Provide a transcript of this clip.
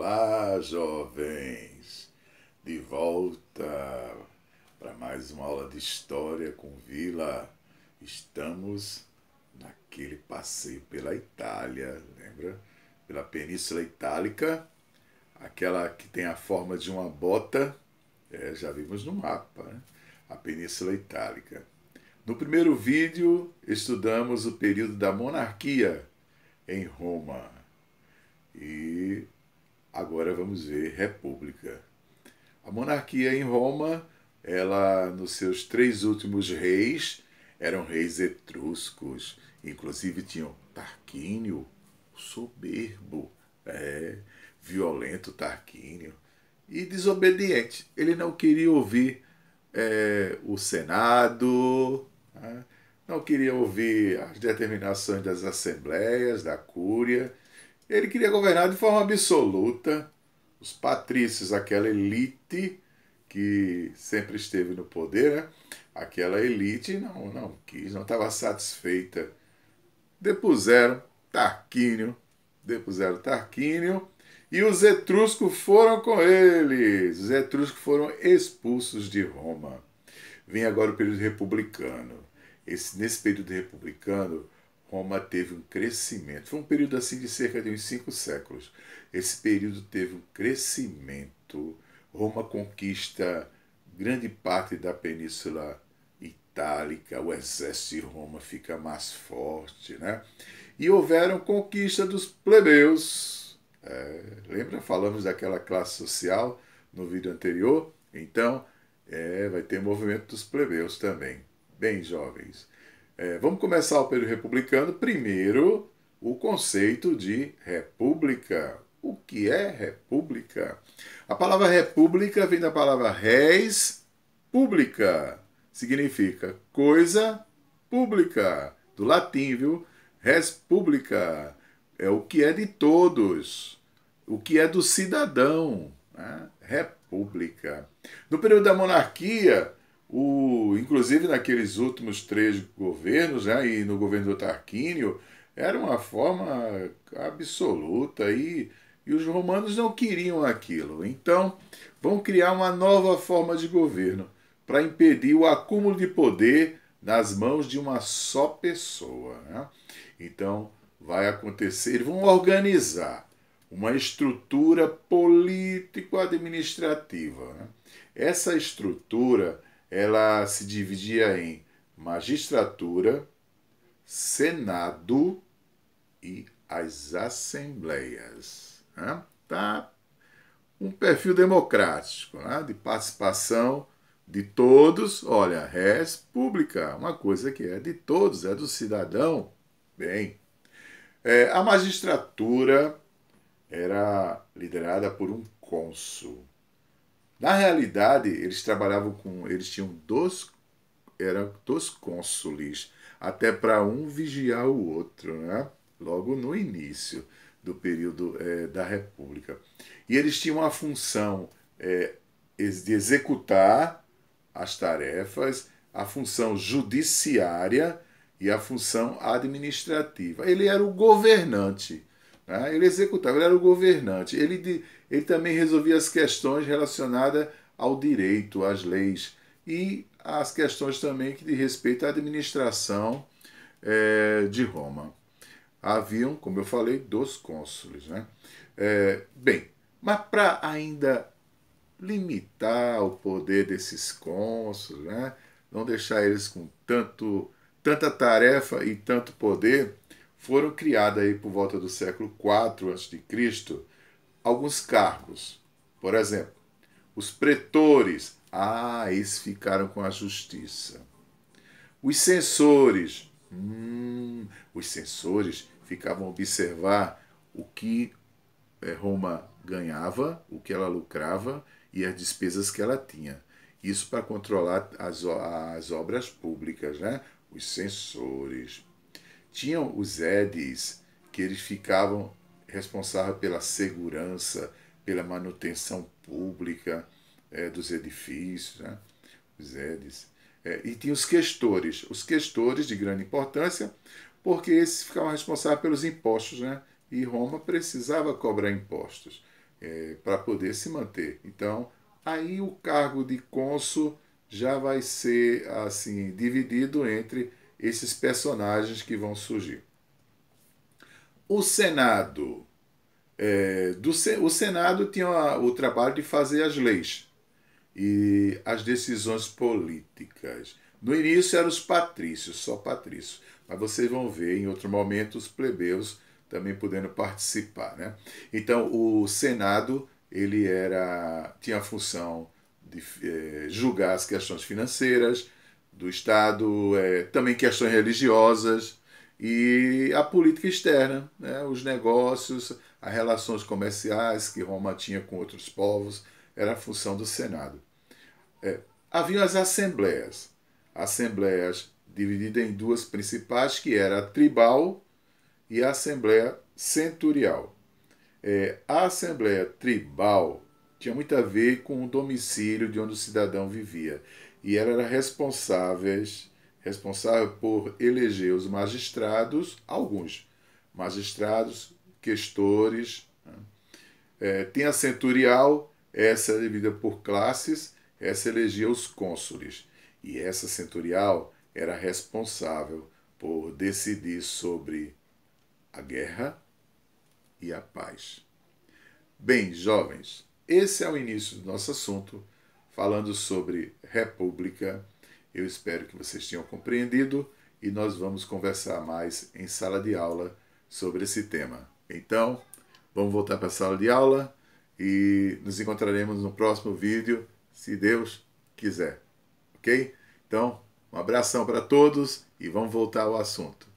Olá, jovens! De volta para mais uma aula de história com Vila. Estamos naquele passeio pela Itália, lembra? Pela Península Itálica, aquela que tem a forma de uma bota, já vimos no mapa, né? A Península Itálica. No primeiro vídeo, estudamos o período da monarquia em Roma. E agora vamos ver república. A monarquia em Roma, ela nos seus três últimos reis, eram reis etruscos. Inclusive tinham Tarquínio, o soberbo, violento Tarquínio, e desobediente. Ele não queria ouvir o Senado, né? Não queria ouvir as determinações das assembleias, da cúria. Ele queria governar de forma absoluta. Os patrícios, aquela elite que sempre esteve no poder, né? Aquela elite não quis, não estava satisfeita. Depuseram Tarquínio, e os etruscos foram com eles. Os etruscos foram expulsos de Roma. Vem agora o período republicano. Nesse período republicano, Roma teve um crescimento. Foi um período assim de cerca de uns 5 séculos. Esse período teve um crescimento. Roma conquista grande parte da Península Itálica. O exército de Roma fica mais forte, né? E houveram conquista dos plebeus. Lembra? Falamos daquela classe social no vídeo anterior? Então, vai ter movimento dos plebeus também. Bem, jovens, vamos começar o período republicano. Primeiro, o conceito de república. O que é república? A palavra república vem da palavra res publica. Significa coisa pública. Do latim, viu? Res publica. É o que é de todos. O que é do cidadão. Né? República. No período da monarquia, inclusive naqueles últimos 3 governos, né, e no governo do Tarquínio, era uma forma absoluta e os romanos não queriam aquilo. Então, vão criar uma nova forma de governo para impedir o acúmulo de poder nas mãos de uma só pessoa. Né? Então, vai acontecer, eles vão organizar uma estrutura político-administrativa. Né? Essa estrutura ela se dividia em magistratura, senado e as assembleias. Né? Tá um perfil democrático, né? De participação de todos. Olha, res publica, uma coisa que é de todos, é do cidadão. Bem, a magistratura era liderada por um cônsul. Na realidade, eles tinham eram 2 cônsules, até para um vigiar o outro, né? Logo no início do período da República. E eles tinham a função de executar as tarefas, a função judiciária e a função administrativa. Ele era o governante. Né? Ele executava, ele era o governante. Ele também resolvia as questões relacionadas ao direito, às leis e as questões também que diz respeito à administração de Roma. Haviam, como eu falei, 2 cônsules. Né? Bem, mas para ainda limitar o poder desses cônsules, né? Não deixar eles com tanta tarefa e tanto poder, foram criados aí por volta do século IV a.C. alguns cargos. Por exemplo, os pretores. Eles ficaram com a justiça. Os censores. Os censores ficavam a observar o que Roma ganhava, o que ela lucrava e as despesas que ela tinha. Isso para controlar as obras públicas, né? Os censores. Tinham os edis, que eles ficavam responsáveis pela segurança, pela manutenção pública dos edifícios, né? Os edis. E tinha os questores de grande importância, porque esses ficavam responsáveis pelos impostos, né? E Roma precisava cobrar impostos. para poder se manter. Então, aí o cargo de cônsul já vai ser assim dividido entre esses personagens que vão surgir. O Senado, o Senado tinha o trabalho de fazer as leis e as decisões políticas. No início eram os patrícios, só patrícios, mas vocês vão ver em outro momento os plebeus também podendo participar, né? Então o Senado tinha a função de julgar as questões financeiras do Estado, também questões religiosas e a política externa, né? Os negócios, as relações comerciais que Roma tinha com outros povos, era a função do Senado. Havia as assembleias divididas em duas principais, que era a tribal e a assembleia centurial. A assembleia tribal tinha muito a ver com o domicílio de onde o cidadão vivia, e ela era responsável por eleger os magistrados, alguns magistrados, questores, né? Tem a centurial, essa é dividida por classes, essa elegia os cônsules. E essa centurial era responsável por decidir sobre a guerra e a paz. Bem, jovens, esse é o início do nosso assunto, falando sobre república. Eu espero que vocês tenham compreendido e nós vamos conversar mais em sala de aula sobre esse tema. Então, vamos voltar para a sala de aula e nos encontraremos no próximo vídeo, se Deus quiser. Ok? Então, um abração para todos e vamos voltar ao assunto.